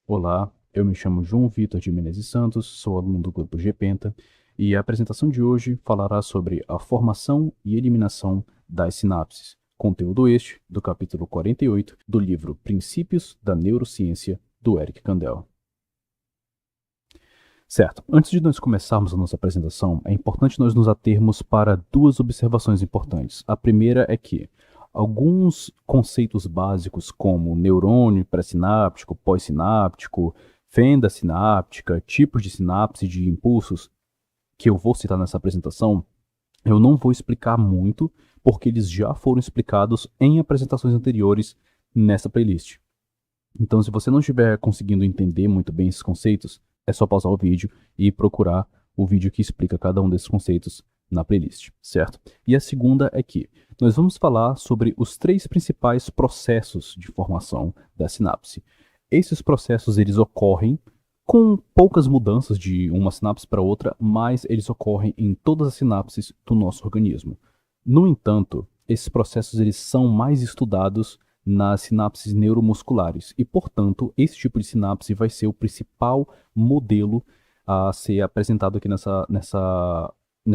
Olá, eu me chamo João Vitor de Menezes Santos, sou aluno do grupo GPenta e a apresentação de hoje falará sobre a formação e eliminação das sinapses, conteúdo este do capítulo 48 do livro Princípios da Neurociência, do Eric Kandel. Certo, antes de nós começarmos a nossa apresentação, é importante nós nos atermos para duas observações importantes. A primeira é que alguns conceitos básicos como neurônio pré-sináptico, pós-sináptico, fenda sináptica, tipos de sinapse de impulsos, que eu vou citar nessa apresentação, eu não vou explicar muito, porque eles já foram explicados em apresentações anteriores nessa playlist. Então, se você não estiver conseguindo entender muito bem esses conceitos, é só pausar o vídeo e procurar o vídeo que explica cada um desses conceitos na playlist, certo? E a segunda é que nós vamos falar sobre os três principais processos de formação da sinapse. Esses processos eles ocorrem com poucas mudanças de uma sinapse para outra, mas eles ocorrem em todas as sinapses do nosso organismo. No entanto, esses processos eles são mais estudados nas sinapses neuromusculares e, portanto, esse tipo de sinapse vai ser o principal modelo a ser apresentado aqui nessa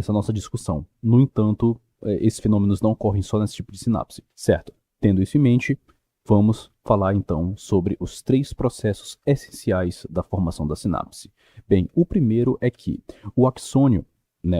nossa discussão. No entanto, esses fenômenos não ocorrem só nesse tipo de sinapse, certo? Tendo isso em mente, vamos falar então sobre os três processos essenciais da formação da sinapse. Bem, o primeiro é que o axônio,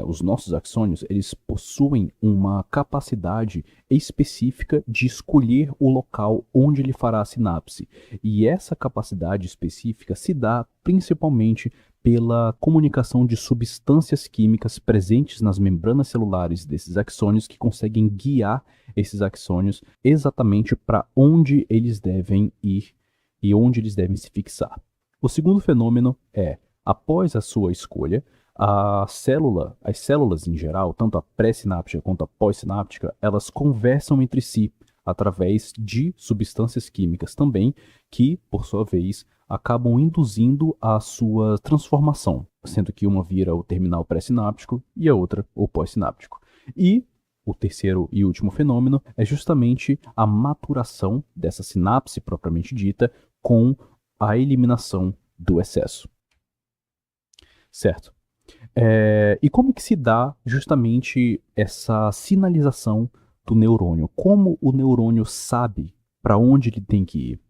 os nossos axônios, eles possuem uma capacidade específica de escolher o local onde ele fará a sinapse. E essa capacidade específica se dá principalmente pela comunicação de substâncias químicas presentes nas membranas celulares desses axônios que conseguem guiar esses axônios exatamente para onde eles devem ir e onde eles devem se fixar. O segundo fenômeno é, após a sua escolha, as células em geral, tanto a pré-sináptica quanto a pós-sináptica, elas conversam entre si através de substâncias químicas também, que, por sua vez, acabam induzindo a sua transformação, sendo que uma vira o terminal pré-sináptico e a outra o pós-sináptico. E o terceiro e último fenômeno é justamente a maturação dessa sinapse propriamente dita com a eliminação do excesso. Certo. E como que se dá justamente essa sinalização do neurônio? Como o neurônio sabe para onde ele tem que ir?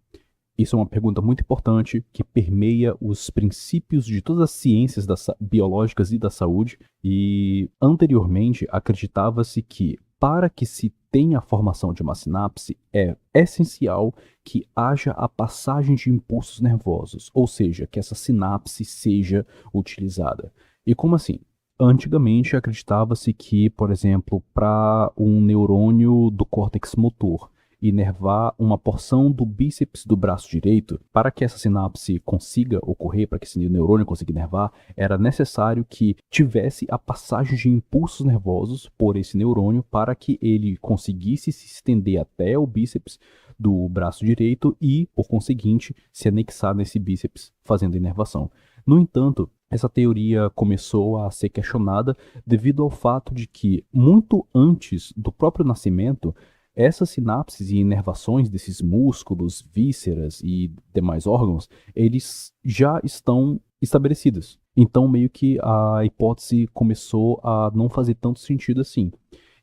Isso é uma pergunta muito importante que permeia os princípios de todas as ciências biológicas e da saúde. E anteriormente acreditava-se que para que se tenha a formação de uma sinapse é essencial que haja a passagem de impulsos nervosos, ou seja, que essa sinapse seja utilizada. E como assim? Antigamente acreditava-se que, por exemplo, para um neurônio do córtex motor inervar uma porção do bíceps do braço direito, para que essa sinapse consiga ocorrer, para que esse neurônio consiga inervar, era necessário que tivesse a passagem de impulsos nervosos por esse neurônio para que ele conseguisse se estender até o bíceps do braço direito e, por conseguinte, se anexar nesse bíceps fazendo a inervação. No entanto, essa teoria começou a ser questionada devido ao fato de que, muito antes do próprio nascimento, essas sinapses e inervações desses músculos, vísceras e demais órgãos, eles já estão estabelecidos. Então, meio que a hipótese começou a não fazer tanto sentido assim.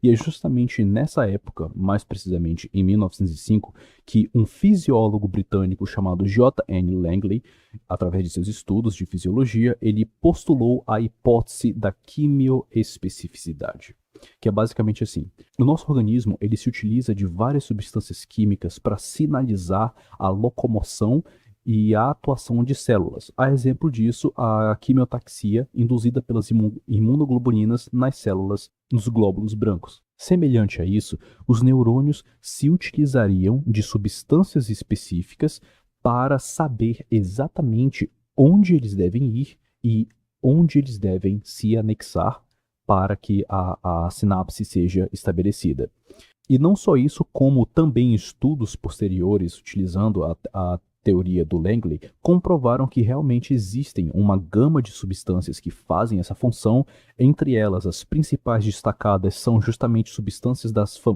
E é justamente nessa época, mais precisamente em 1905, que um fisiólogo britânico chamado J. N. Langley, através de seus estudos de fisiologia, ele postulou a hipótese da quimioespecificidade, que é basicamente assim: o nosso organismo ele se utiliza de várias substâncias químicas para sinalizar a locomoção e a atuação de células. A exemplo disso, a quimiotaxia induzida pelas imunoglobulinas nas células nos glóbulos brancos. Semelhante a isso, os neurônios se utilizariam de substâncias específicas para saber exatamente onde eles devem ir e onde eles devem se anexar para que a sinapse seja estabelecida. E não só isso, como também estudos posteriores, utilizando a teoria do Langley, comprovaram que realmente existem uma gama de substâncias que fazem essa função. Entre elas, as principais destacadas são justamente substâncias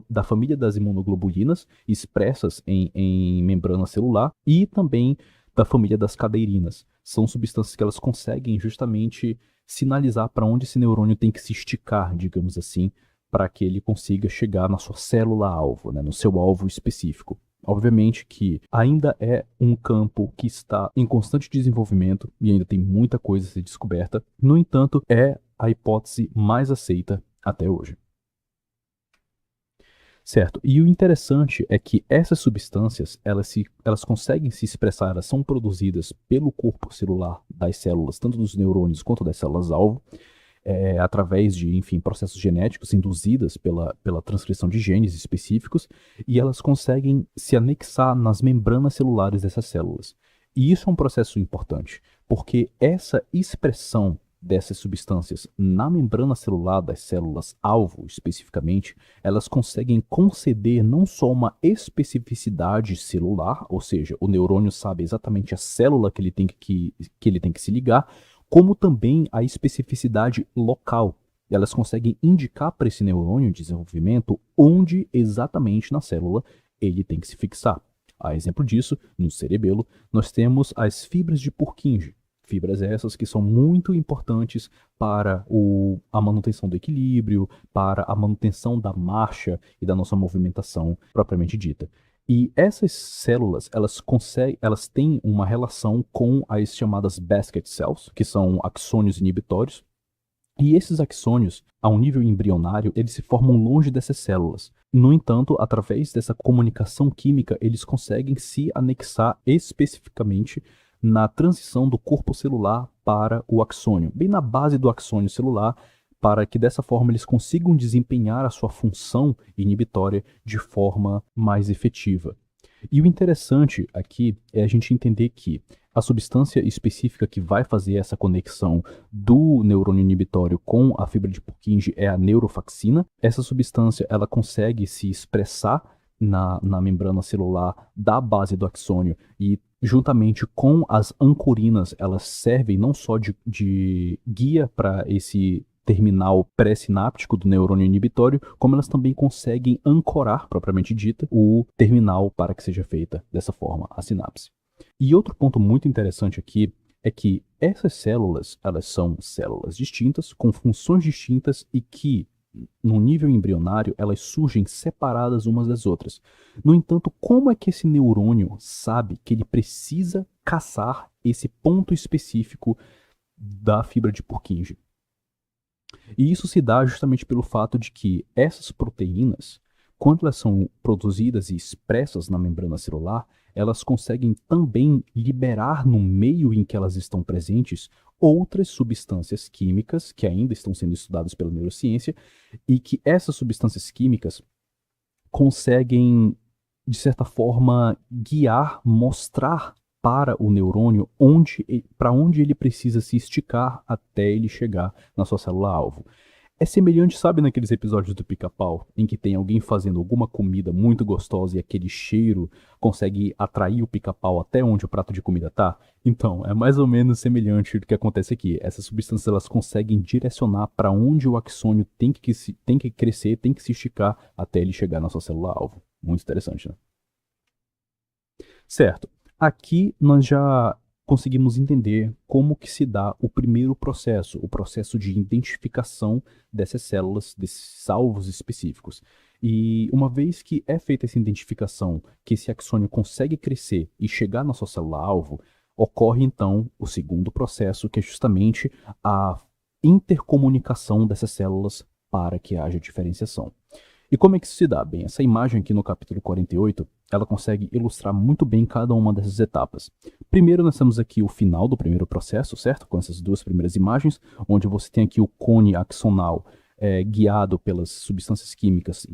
da família das imunoglobulinas, expressas em membrana celular, e também da família das cadeirinas. São substâncias que elas conseguem justamente sinalizar para onde esse neurônio tem que se esticar, digamos assim, para que ele consiga chegar na sua célula-alvo, né, no seu alvo específico. Obviamente que ainda é um campo que está em constante desenvolvimento e ainda tem muita coisa a ser descoberta. No entanto, é a hipótese mais aceita até hoje. Certo. E o interessante é que essas substâncias, elas conseguem se expressar, elas são produzidas pelo corpo celular das células, tanto dos neurônios quanto das células-alvo, através de, enfim, processos genéticos induzidas pela transcrição de genes específicos, e elas conseguem se anexar nas membranas celulares dessas células. E isso é um processo importante, porque essa expressão dessas substâncias na membrana celular das células-alvo, especificamente, elas conseguem conceder não só uma especificidade celular, ou seja, o neurônio sabe exatamente a célula que ele tem que se ligar, como também a especificidade local. Elas conseguem indicar para esse neurônio em desenvolvimento onde exatamente na célula ele tem que se fixar. A exemplo disso, no cerebelo, nós temos as fibras de Purkinje. Fibras essas que são muito importantes para a manutenção do equilíbrio, para a manutenção da marcha e da nossa movimentação propriamente dita. E essas células, elas têm uma relação com as chamadas basket cells, que são axônios inibitórios. E esses axônios, a um nível embrionário, eles se formam longe dessas células. No entanto, através dessa comunicação química, eles conseguem se anexar especificamente na transição do corpo celular para o axônio, bem na base do axônio celular, para que dessa forma eles consigam desempenhar a sua função inibitória de forma mais efetiva. E o interessante aqui é a gente entender que a substância específica que vai fazer essa conexão do neurônio inibitório com a fibra de Purkinje é a neurofaxina. Essa substância ela consegue se expressar na membrana celular da base do axônio e juntamente com as ancorinas, elas servem não só de guia para esse terminal pré-sináptico do neurônio inibitório, como elas também conseguem ancorar, propriamente dita, o terminal para que seja feita dessa forma a sinapse. E outro ponto muito interessante aqui é que essas células, elas são células distintas, com funções distintas e que, no nível embrionário, elas surgem separadas umas das outras. No entanto, como é que esse neurônio sabe que ele precisa caçar esse ponto específico da fibra de Purkinje? E isso se dá justamente pelo fato de que essas proteínas, quando elas são produzidas e expressas na membrana celular, elas conseguem também liberar no meio em que elas estão presentes outras substâncias químicas que ainda estão sendo estudadas pela neurociência e que essas substâncias químicas conseguem, de certa forma, guiar, mostrar para o neurônio para onde ele precisa se esticar até ele chegar na sua célula-alvo. É semelhante, sabe, naqueles episódios do Pica-Pau, em que tem alguém fazendo alguma comida muito gostosa e aquele cheiro consegue atrair o Pica-Pau até onde o prato de comida está? Então, é mais ou menos semelhante ao que acontece aqui. Essas substâncias elas conseguem direcionar para onde o axônio tem que crescer, tem que se esticar até ele chegar na sua célula-alvo. Muito interessante, né? Certo. Aqui nós já conseguimos entender como que se dá o primeiro processo, o processo de identificação dessas células, desses alvos específicos. E uma vez que é feita essa identificação, que esse axônio consegue crescer e chegar na sua célula-alvo, ocorre então o segundo processo, que é justamente a intercomunicação dessas células para que haja diferenciação. E como é que isso se dá? Bem, essa imagem aqui no capítulo 48, ela consegue ilustrar muito bem cada uma dessas etapas. Primeiro, nós temos aqui o final do primeiro processo, certo? Com essas duas primeiras imagens, onde você tem aqui o cone axonal guiado pelas substâncias químicas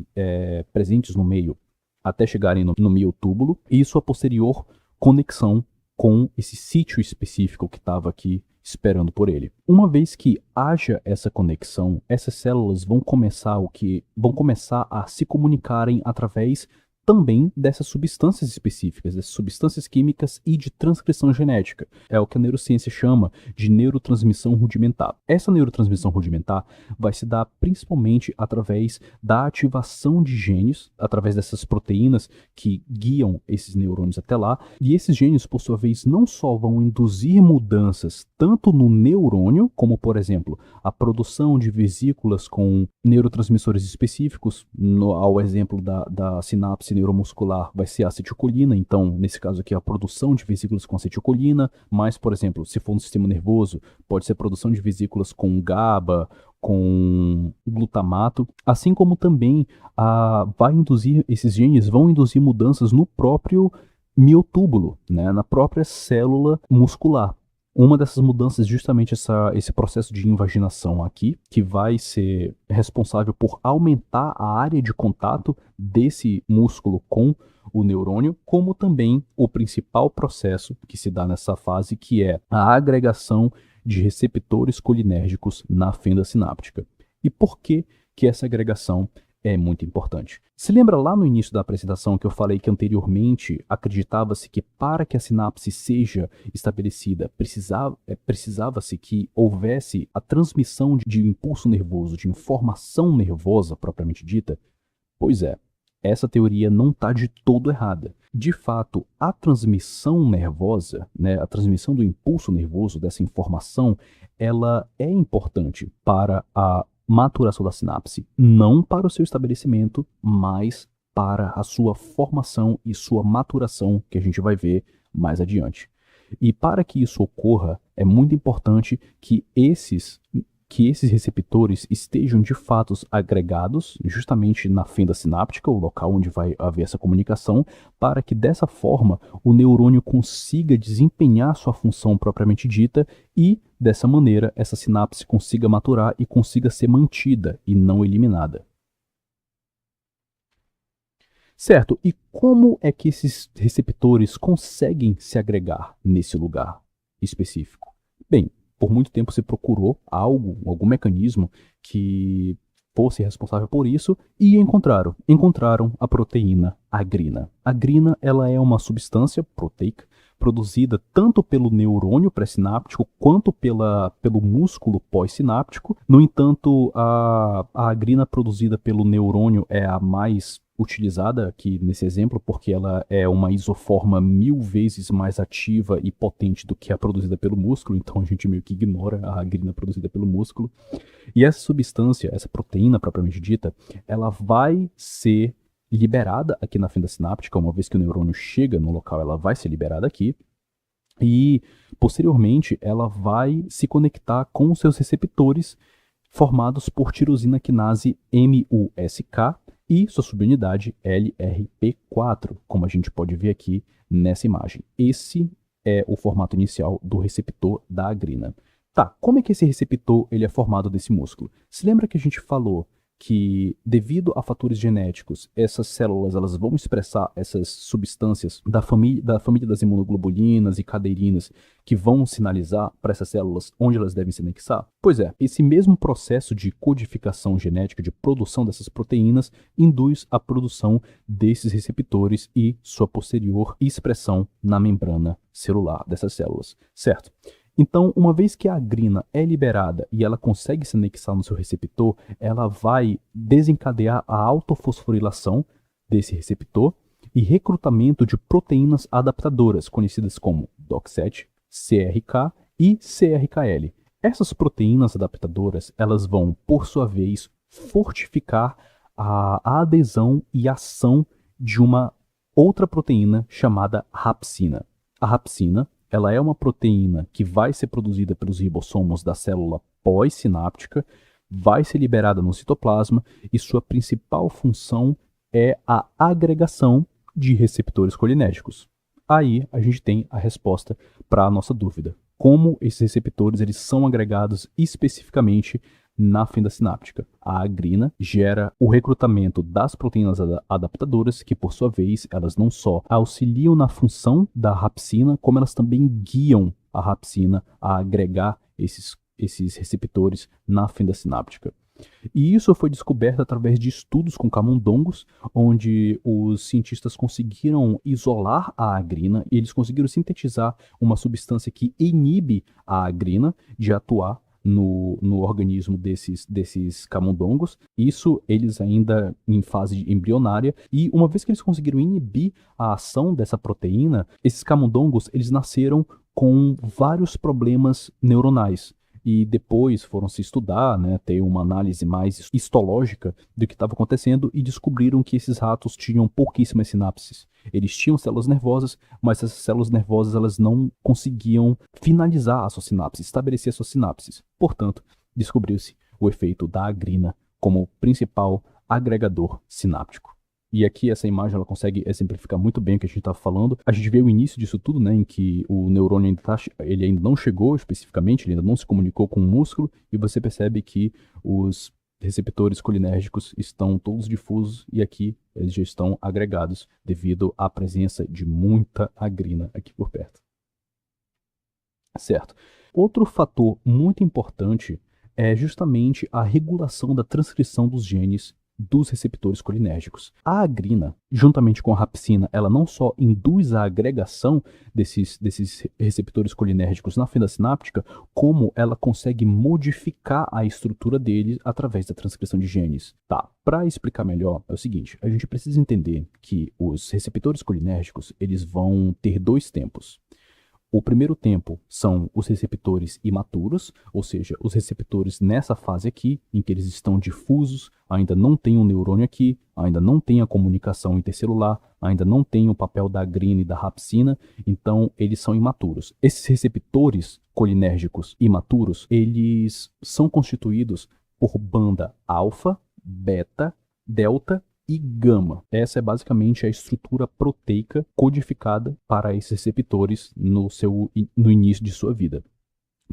presentes no meio até chegarem no miotúbulo, e sua posterior conexão com esse sítio específico que estava aqui esperando por ele. Uma vez que haja essa conexão, essas células vão começar a se comunicarem através também dessas substâncias específicas, dessas substâncias químicas e de transcrição genética. É o que a neurociência chama de neurotransmissão rudimentar. Essa neurotransmissão rudimentar vai se dar principalmente através da ativação de genes, através dessas proteínas que guiam esses neurônios até lá, e esses genes, por sua vez, não só vão induzir mudanças tanto no neurônio, como, por exemplo, a produção de vesículas com neurotransmissores específicos, ao exemplo da sinapse neuromuscular vai ser a acetilcolina, então, nesse caso aqui, a produção de vesículas com acetilcolina, mas, por exemplo, se for no sistema nervoso, pode ser a produção de vesículas com GABA, com glutamato, assim como também esses genes vão induzir mudanças no próprio miotúbulo, né, na própria célula muscular. Uma dessas mudanças é justamente esse processo de invaginação aqui, que vai ser responsável por aumentar a área de contato desse músculo com o neurônio, como também o principal processo que se dá nessa fase, que é a agregação de receptores colinérgicos na fenda sináptica. E por que essa agregação é muito importante? Se lembra lá no início da apresentação que eu falei que anteriormente acreditava-se que para que a sinapse seja estabelecida, precisava-se que houvesse a transmissão de impulso nervoso, de informação nervosa propriamente dita? Pois é, essa teoria não está de todo errada. De fato, a transmissão nervosa, né, a transmissão do impulso nervoso, dessa informação, ela é importante para a maturação da sinapse, não para o seu estabelecimento, mas para a sua formação e sua maturação, que a gente vai ver mais adiante. E para que isso ocorra, é muito importante que esses receptores estejam de fato agregados justamente na fenda sináptica, o local onde vai haver essa comunicação, para que dessa forma o neurônio consiga desempenhar sua função propriamente dita e, dessa maneira, essa sinapse consiga maturar e consiga ser mantida e não eliminada. Certo, e como é que esses receptores conseguem se agregar nesse lugar específico? Bem, por muito tempo se procurou algum mecanismo que fosse responsável por isso e encontraram a proteína agrina. A agrina, ela é uma substância proteica produzida tanto pelo neurônio pré-sináptico quanto pelo músculo pós-sináptico. No entanto, a agrina produzida pelo neurônio é a mais utilizada aqui nesse exemplo, porque ela é uma isoforma 1000 vezes mais ativa e potente do que a produzida pelo músculo, então a gente meio que ignora a agrina produzida pelo músculo. E essa substância, essa proteína propriamente dita, ela vai ser liberada aqui na fenda sináptica, uma vez que o neurônio chega no local, ela vai ser liberada aqui, e posteriormente ela vai se conectar com os seus receptores formados por tirosina quinase MuSK, e sua subunidade LRP4, como a gente pode ver aqui nessa imagem. Esse é o formato inicial do receptor da agrina. Tá, como é que esse receptor ele é formado desse músculo? Se lembra que a gente falou que, devido a fatores genéticos, essas células elas vão expressar essas substâncias da família das imunoglobulinas e cadeirinas que vão sinalizar para essas células onde elas devem se anexar? Pois é, esse mesmo processo de codificação genética, de produção dessas proteínas, induz a produção desses receptores e sua posterior expressão na membrana celular dessas células, certo? Então, uma vez que a agrina é liberada e ela consegue se anexar no seu receptor, ela vai desencadear a autofosforilação desse receptor e recrutamento de proteínas adaptadoras, conhecidas como DOX7, CRK e CRKL. Essas proteínas adaptadoras, elas vão, por sua vez, fortificar a adesão e ação de uma outra proteína chamada rapsina. A rapsina, ela é uma proteína que vai ser produzida pelos ribossomos da célula pós-sináptica, vai ser liberada no citoplasma e sua principal função é a agregação de receptores colinérgicos. Aí a gente tem a resposta para a nossa dúvida. Como esses receptores eles são agregados especificamente na fenda sináptica? A agrina gera o recrutamento das proteínas adaptadoras, que por sua vez, elas não só auxiliam na função da rapsina, como elas também guiam a rapsina a agregar esses receptores na fenda sináptica. E isso foi descoberto através de estudos com camundongos, onde os cientistas conseguiram isolar a agrina e eles conseguiram sintetizar uma substância que inibe a agrina de atuar no organismo desses camundongos. Isso eles ainda em fase embrionária. E uma vez que eles conseguiram inibir a ação dessa proteína, esses camundongos eles nasceram com vários problemas neuronais. E depois foram se estudar, né, ter uma análise mais histológica do que estava acontecendo e descobriram que esses ratos tinham pouquíssimas sinapses. Eles tinham células nervosas, mas essas células nervosas elas não conseguiam finalizar as suas sinapses, estabelecer as suas sinapses. Portanto, descobriu-se o efeito da agrina como principal agregador sináptico. E aqui essa imagem ela consegue exemplificar muito bem o que a gente está falando. A gente vê o início disso tudo, né, em que o neurônio ele ainda não chegou especificamente, ele ainda não se comunicou com o músculo, e você percebe que os receptores colinérgicos estão todos difusos e aqui eles já estão agregados devido à presença de muita agrina aqui por perto. Certo. Outro fator muito importante é justamente a regulação da transcrição dos genes dos receptores colinérgicos. A agrina, juntamente com a rapsina, ela não só induz a agregação desses receptores colinérgicos na fenda sináptica, como ela consegue modificar a estrutura deles através da transcrição de genes. Tá, para explicar melhor, é o seguinte, a gente precisa entender que os receptores colinérgicos, eles vão ter dois tempos. O primeiro tempo são os receptores imaturos, ou seja, os receptores nessa fase aqui, em que eles estão difusos, ainda não tem um neurônio aqui, ainda não tem a comunicação intercelular, ainda não tem o papel da agrina e da rapsina, então eles são imaturos. Esses receptores colinérgicos imaturos, eles são constituídos por banda alfa, beta, delta e gama. Essa é basicamente a estrutura proteica codificada para esses receptores no início de sua vida.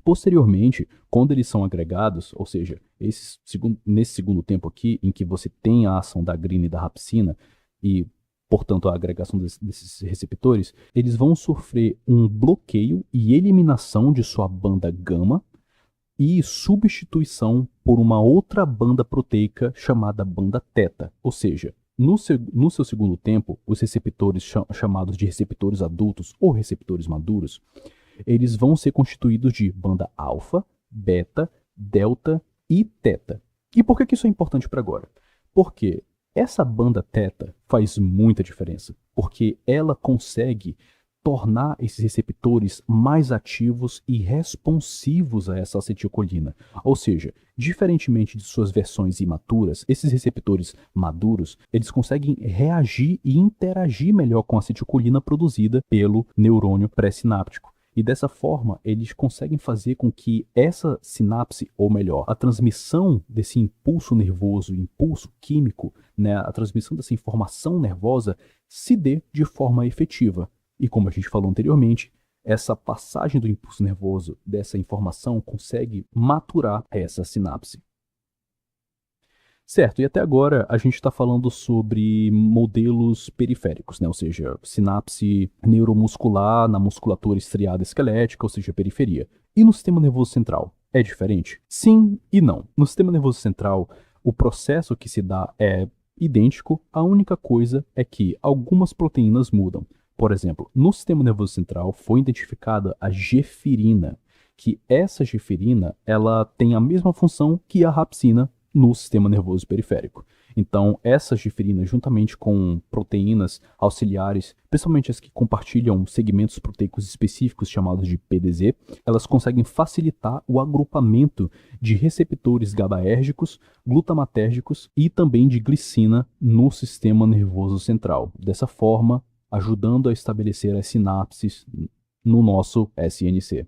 Posteriormente, quando eles são agregados, ou seja, nesse segundo tempo aqui, em que você tem a ação da agrina e da rapsina, e, portanto, a agregação desses receptores, eles vão sofrer um bloqueio e eliminação de sua banda gama, e substituição por uma outra banda proteica chamada banda teta. Ou seja, no seu segundo tempo, os receptores chamados de receptores adultos ou receptores maduros, eles vão ser constituídos de banda alfa, beta, delta e teta. E por que isso é importante para agora? Porque essa banda teta faz muita diferença, porque ela consegue tornar esses receptores mais ativos e responsivos a essa acetilcolina. Ou seja, diferentemente de suas versões imaturas, esses receptores maduros, eles conseguem reagir e interagir melhor com a acetilcolina produzida pelo neurônio pré-sináptico. E dessa forma, eles conseguem fazer com que essa sinapse, ou melhor, a transmissão desse impulso nervoso, impulso químico, né, a transmissão dessa informação nervosa, se dê de forma efetiva. E como a gente falou anteriormente, essa passagem do impulso nervoso, dessa informação, consegue maturar essa sinapse. Certo, e até agora a gente está falando sobre modelos periféricos, né? Ou seja, sinapse neuromuscular na musculatura estriada esquelética, ou seja, periferia. E no sistema nervoso central? É diferente? Sim e não. No sistema nervoso central, o processo que se dá é idêntico, a única coisa é que algumas proteínas mudam. Por exemplo, no sistema nervoso central foi identificada a geferina, que essa geferina ela tem a mesma função que a rapsina no sistema nervoso periférico. Então, essa geferina, juntamente com proteínas auxiliares, principalmente as que compartilham segmentos proteicos específicos chamados de PDZ, elas conseguem facilitar o agrupamento de receptores GABAérgicos, glutamatérgicos e também de glicina no sistema nervoso central. Dessa forma, ajudando a estabelecer as sinapses no nosso SNC.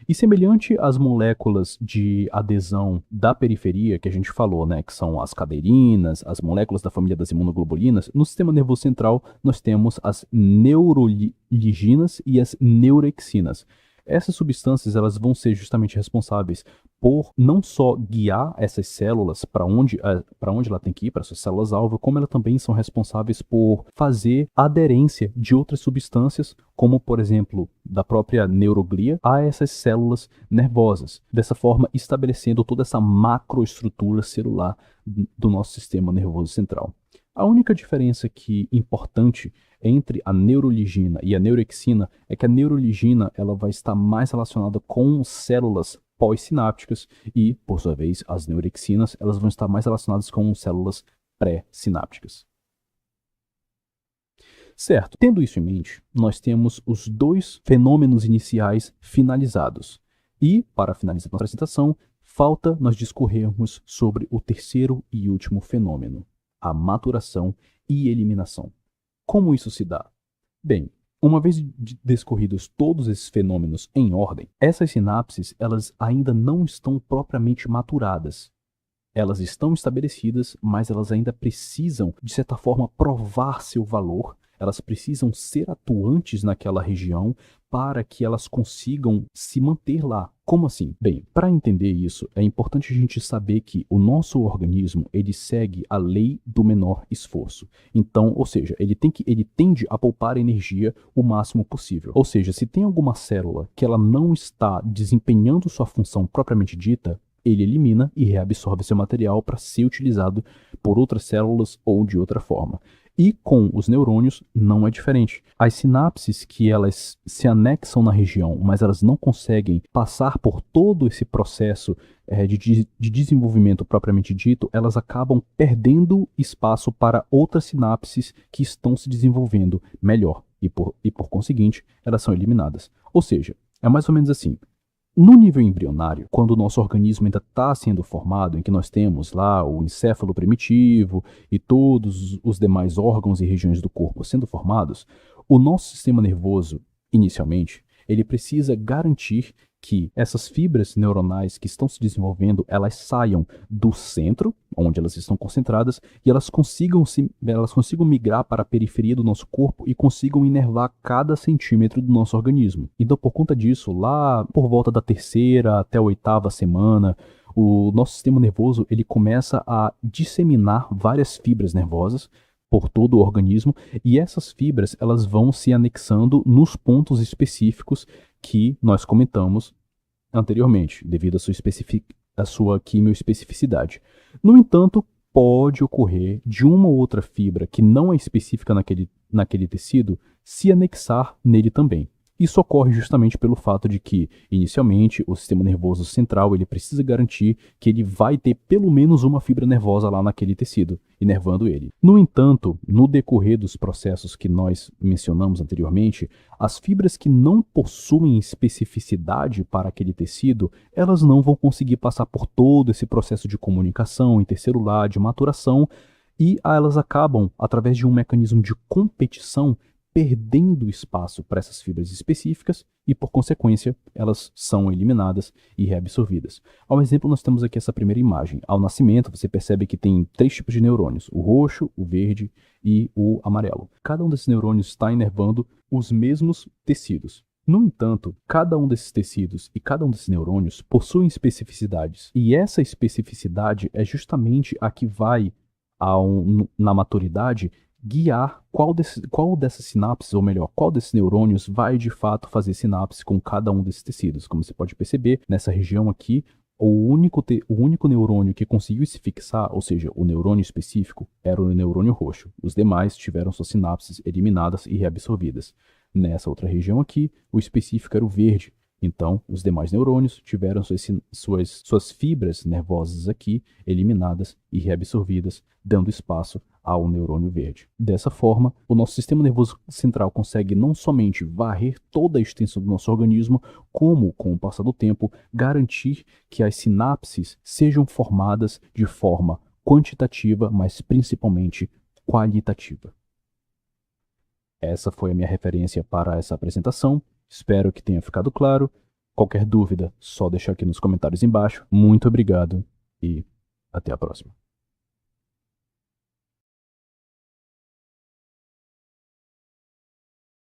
E semelhante às moléculas de adesão da periferia que a gente falou, né, que são as caderinas, as moléculas da família das imunoglobulinas, no sistema nervoso central nós temos as neuroliginas e as neurexinas. Essas substâncias elas vão ser justamente responsáveis por não só guiar essas células para onde ela tem que ir, para suas células-alvo, como elas também são responsáveis por fazer aderência de outras substâncias, como, por exemplo, da própria neuroglia, a essas células nervosas, dessa forma estabelecendo toda essa macroestrutura celular do nosso sistema nervoso central. A única diferença importante entre a neuroligina e a neurexina é que a neuroligina ela vai estar mais relacionada com células pós-sinápticas e, por sua vez, as neurexinas elas vão estar mais relacionadas com células pré-sinápticas. Certo, tendo isso em mente, nós temos os dois fenômenos iniciais finalizados. E, para finalizar nossa apresentação, falta nós discorrermos sobre o terceiro e último fenômeno, a maturação e eliminação. Como isso se dá? Bem, uma vez discorridos todos esses fenômenos em ordem, essas sinapses elas ainda não estão propriamente maturadas. Elas estão estabelecidas, mas elas ainda precisam, de certa forma, provar seu valor. Elas precisam ser atuantes naquela região para que elas consigam se manter lá. Como assim? Bem, para entender isso, é importante a gente saber que o nosso organismo ele segue a lei do menor esforço. Então, ou seja, ele tende a poupar energia o máximo possível. Ou seja, se tem alguma célula que ela não está desempenhando sua função propriamente dita, ele elimina e reabsorve seu material para ser utilizado por outras células ou de outra forma. E com os neurônios não é diferente. As sinapses que elas se anexam na região, mas elas não conseguem passar por todo esse processo de desenvolvimento propriamente dito, elas acabam perdendo espaço para outras sinapses que estão se desenvolvendo melhor. E por conseguinte, elas são eliminadas. Ou seja, é mais ou menos assim. No nível embrionário, quando o nosso organismo ainda está sendo formado, em que nós temos lá o encéfalo primitivo e todos os demais órgãos e regiões do corpo sendo formados, o nosso sistema nervoso, inicialmente, ele precisa garantir que essas fibras neuronais que estão se desenvolvendo, elas saiam do centro, onde elas estão concentradas, e elas consigam migrar para a periferia do nosso corpo e consigam inervar cada centímetro do nosso organismo. Então, por conta disso, lá por volta da 3ª até a 8ª semana, o nosso sistema nervoso ele começa a disseminar várias fibras nervosas por todo o organismo, e essas fibras elas vão se anexando nos pontos específicos que nós comentamos anteriormente, devido à sua quimioespecificidade. No entanto, pode ocorrer de uma ou outra fibra que não é específica naquele tecido se anexar nele também. Isso ocorre justamente pelo fato de que, inicialmente, o sistema nervoso central ele precisa garantir que ele vai ter pelo menos uma fibra nervosa lá naquele tecido, inervando ele. No entanto, no decorrer dos processos que nós mencionamos anteriormente, as fibras que não possuem especificidade para aquele tecido, elas não vão conseguir passar por todo esse processo de comunicação intercelular, de maturação, e elas acabam, através de um mecanismo de competição, perdendo espaço para essas fibras específicas e, por consequência, elas são eliminadas e reabsorvidas. Ao exemplo, nós temos aqui essa primeira imagem. Ao nascimento, você percebe que tem 3 tipos de neurônios, o roxo, o verde e o amarelo. Cada um desses neurônios está inervando os mesmos tecidos. No entanto, cada um desses tecidos e cada um desses neurônios possuem especificidades, e essa especificidade é justamente a que vai, na maturidade, guiar qual dessas sinapses, ou melhor, qual desses neurônios vai de fato fazer sinapse com cada um desses tecidos. Como você pode perceber, nessa região aqui, o único neurônio que conseguiu se fixar, ou seja, o neurônio específico, era o neurônio roxo. Os demais tiveram suas sinapses eliminadas e reabsorvidas. Nessa outra região aqui, o específico era o verde. Então, os demais neurônios tiveram suas fibras nervosas aqui eliminadas e reabsorvidas, dando espaço ao neurônio verde. Dessa forma, o nosso sistema nervoso central consegue não somente varrer toda a extensão do nosso organismo, como, com o passar do tempo, garantir que as sinapses sejam formadas de forma quantitativa, mas principalmente qualitativa. Essa foi a minha referência para essa apresentação. Espero que tenha ficado claro. Qualquer dúvida, só deixar aqui nos comentários embaixo. Muito obrigado e até a próxima.